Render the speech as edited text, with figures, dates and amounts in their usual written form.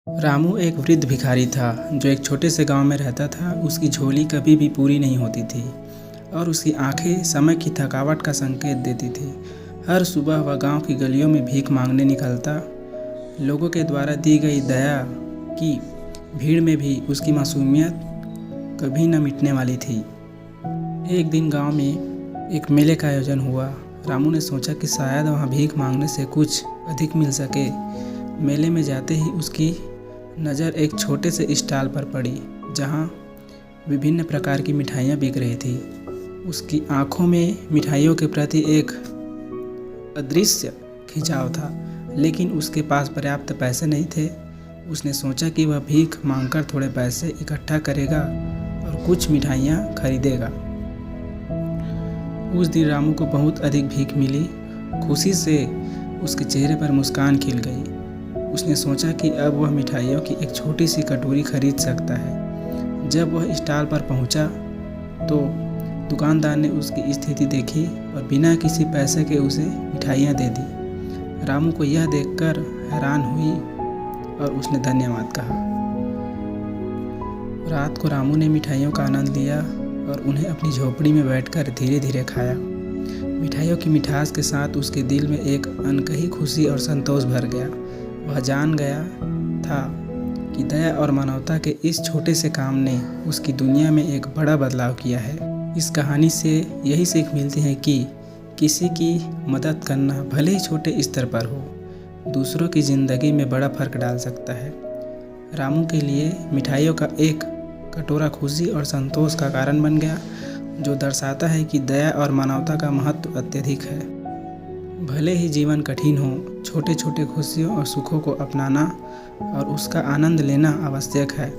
रामू एक वृद्ध भिखारी था जो एक छोटे से गांव में रहता था। उसकी झोली कभी भी पूरी नहीं होती थी और उसकी आंखें समय की थकावट का संकेत देती थी। हर सुबह वह गांव की गलियों में भीख मांगने निकलता। लोगों के द्वारा दी गई दया की भीड़ में भी उसकी मासूमियत कभी न मिटने वाली थी। एक दिन गांव में एक मेले का आयोजन हुआ। रामू ने सोचा कि शायद वहां भीख मांगने से कुछ अधिक मिल सके। मेले में जाते ही उसकी नज़र एक छोटे से स्टॉल पर पड़ी जहां विभिन्न प्रकार की मिठाइयाँ बिक रही थी। उसकी आंखों में मिठाइयों के प्रति एक अदृश्य खिंचाव था, लेकिन उसके पास पर्याप्त पैसे नहीं थे। उसने सोचा कि वह भीख मांगकर थोड़े पैसे इकट्ठा करेगा और कुछ मिठाइयाँ खरीदेगा। उस दिन रामू को बहुत अधिक भीख मिली। खुशी से उसके चेहरे पर मुस्कान खिल गई। उसने सोचा कि अब वह मिठाइयों की एक छोटी सी कटोरी खरीद सकता है। जब वह स्टॉल पर पहुंचा तो दुकानदार ने उसकी स्थिति देखी और बिना किसी पैसे के उसे मिठाइयाँ दे दी। रामू को यह देखकर हैरान हुई और उसने धन्यवाद कहा। रात को रामू ने मिठाइयों का आनंद लिया और उन्हें अपनी झोपड़ी में बैठकर धीरे धीरे खाया। मिठाइयों की मिठास के साथ उसके दिल में एक अनकही खुशी और संतोष भर गया। वह जान गया था कि दया और मानवता के इस छोटे से काम ने उसकी दुनिया में एक बड़ा बदलाव किया है। इस कहानी से यही सीख मिलती है कि किसी की मदद करना भले ही छोटे स्तर पर हो, दूसरों की ज़िंदगी में बड़ा फर्क डाल सकता है। रामू के लिए मिठाइयों का एक कटोरा खुशी और संतोष का कारण बन गया, जो दर्शाता है कि दया और मानवता का महत्व अत्यधिक है। भले ही जीवन कठिन हो, छोटे छोटे खुशियों और सुखों को अपनाना और उसका आनंद लेना आवश्यक है।